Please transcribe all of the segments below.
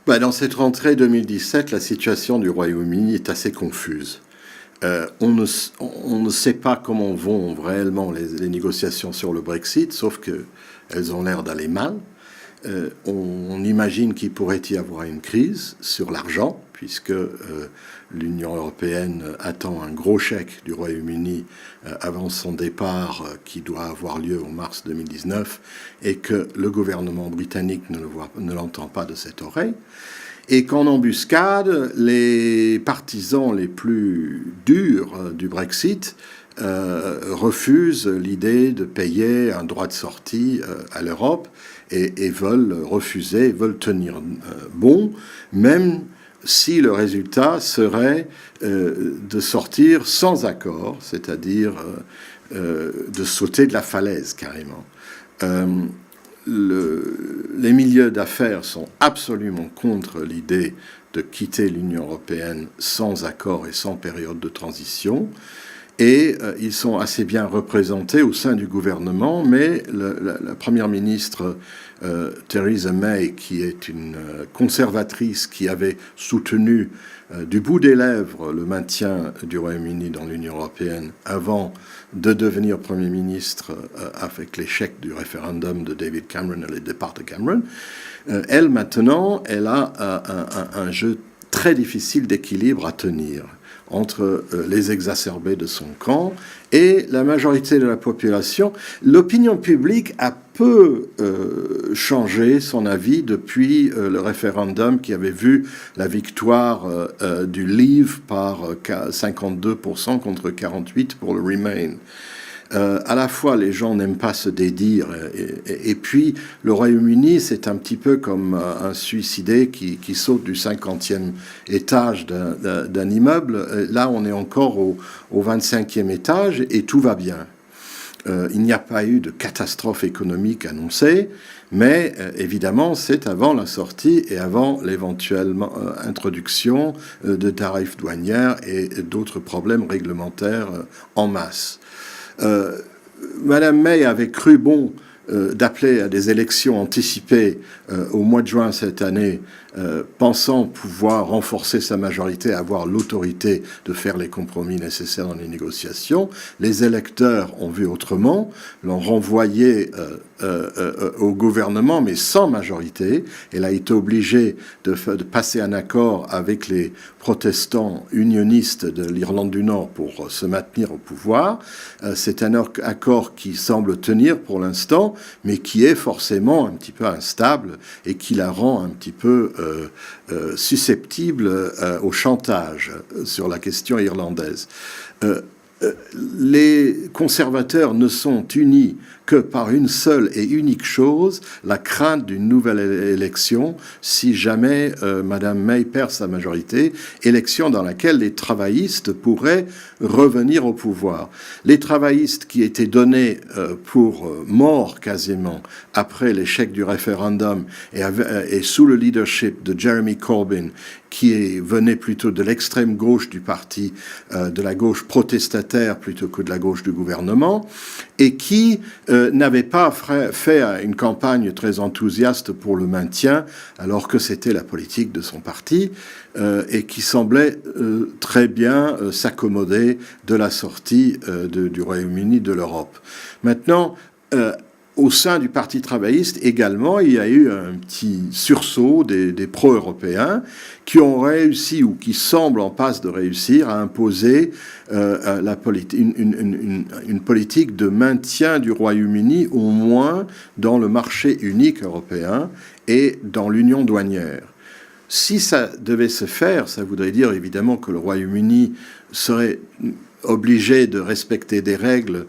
Dans cette rentrée 2017, la situation du Royaume-Uni est assez confuse. On ne sait pas comment vont réellement les négociations sur le Brexit, sauf qu'elles ont l'air d'aller mal. On imagine qu'il pourrait y avoir une crise sur l'argent, puisque l'Union européenne attend un gros chèque du Royaume-Uni avant son départ, qui doit avoir lieu en mars 2019, et que le gouvernement britannique ne l'entend pas de cette oreille. Et qu'en embuscade, les partisans les plus durs du Brexit refusent l'idée de payer un droit de sortie à l'Europe et veulent refuser, veulent tenir bon, même si le résultat serait de sortir sans accord, c'est-à-dire de sauter de la falaise carrément. Les milieux d'affaires sont absolument contre l'idée de quitter l'Union européenne sans accord et sans période de transition. Et ils sont assez bien représentés au sein du gouvernement, mais la première ministre Theresa May, qui est une conservatrice qui avait soutenu du bout des lèvres le maintien du Royaume-Uni dans l'Union européenne avant de devenir Premier ministre avec l'échec du référendum de David Cameron et le départ de Cameron, elle maintenant, elle a un jeu très difficile d'équilibre à tenir entre les exacerbés de son camp et la majorité de la population. L'opinion publique a peu changé son avis depuis le référendum qui avait vu la victoire du Leave par 52% contre 48% pour le Remain. À la fois, les gens n'aiment pas se dédire, et puis le Royaume-Uni, c'est un petit peu comme un suicidé qui saute du 50e étage d'un immeuble. Là, on est encore au 25e étage et tout va bien. Il n'y a pas eu de catastrophe économique annoncée, mais évidemment, c'est avant la sortie et avant l'éventuelle introduction de tarifs douanières et d'autres problèmes réglementaires en masse. Madame May avait cru bon d'appeler à des élections anticipées au mois de juin cette année, pensant pouvoir renforcer sa majorité, avoir l'autorité de faire les compromis nécessaires dans les négociations. Les électeurs ont vu autrement, l'ont renvoyé au gouvernement, mais sans majorité. Elle a été obligée de passer un accord avec les protestants unionistes de l'Irlande du Nord pour se maintenir au pouvoir. C'est un accord qui semble tenir pour l'instant, mais qui est forcément un petit peu instable et qui la rend un petit peu susceptible au chantage sur la question irlandaise. Les conservateurs ne sont unis que par une seule et unique chose, la crainte d'une nouvelle élection si jamais Madame May perd sa majorité, élection dans laquelle les travaillistes pourraient revenir au pouvoir. Les travaillistes qui étaient donnés pour morts quasiment après l'échec du référendum et sous le leadership de Jeremy Corbyn, qui venait plutôt de l'extrême gauche du parti, de la gauche protestataire plutôt que de la gauche du gouvernement, et qui n'avait pas fait une campagne très enthousiaste pour le maintien, alors que c'était la politique de son parti, et qui semblait très bien s'accommoder de la sortie du Royaume-Uni de l'Europe. Maintenant, au sein du Parti travailliste également, il y a eu un petit sursaut des pro-européens qui ont réussi ou qui semblent en passe de réussir à imposer une politique de maintien du Royaume-Uni, au moins dans le marché unique européen et dans l'union douanière. Si ça devait se faire, ça voudrait dire évidemment que le Royaume-Uni serait obligé de respecter des règles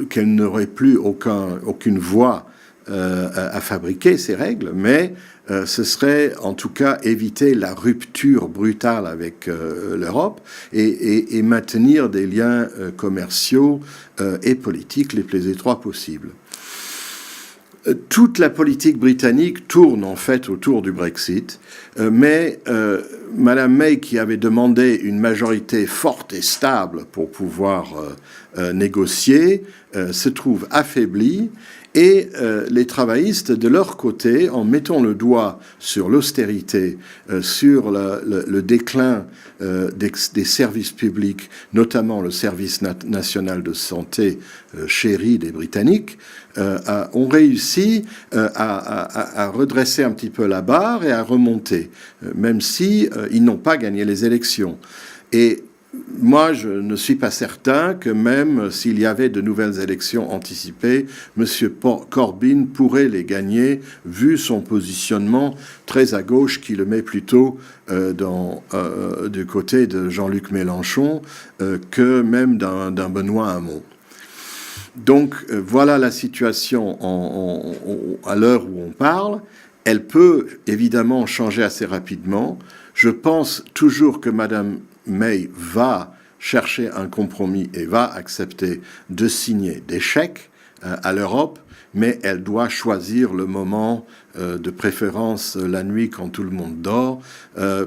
qu'elle n'aurait plus aucune voie à fabriquer, ces règles, mais ce serait en tout cas éviter la rupture brutale avec l'Europe et maintenir des liens commerciaux et politiques les plus étroits possibles. Toute la politique britannique tourne en fait autour du Brexit, mais Madame May, qui avait demandé une majorité forte et stable pour pouvoir négocier, se trouve affaiblie Et les travaillistes, de leur côté, en mettant le doigt sur l'austérité, sur le déclin des services publics, notamment le service national de santé chéri des Britanniques, ont réussi à redresser un petit peu la barre et à remonter, même si ils n'ont pas gagné les élections. Et moi, je ne suis pas certain que même s'il y avait de nouvelles élections anticipées, M. Corbyn pourrait les gagner, vu son positionnement très à gauche qui le met plutôt du côté de Jean-Luc Mélenchon que même d'un Benoît Hamon. Donc voilà la situation à l'heure où on parle. Elle peut évidemment changer assez rapidement. Je pense toujours que Mme May va chercher un compromis et va accepter de signer des chèques à l'Europe, mais elle doit choisir le moment, de préférence la nuit quand tout le monde dort,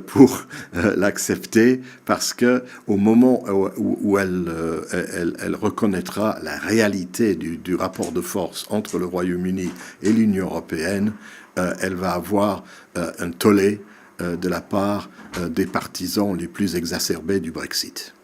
pour l'accepter, parce que au moment où elle reconnaîtra la réalité du rapport de force entre le Royaume-Uni et l'Union européenne, elle va avoir un tollé de la part des partisans les plus exacerbés du Brexit.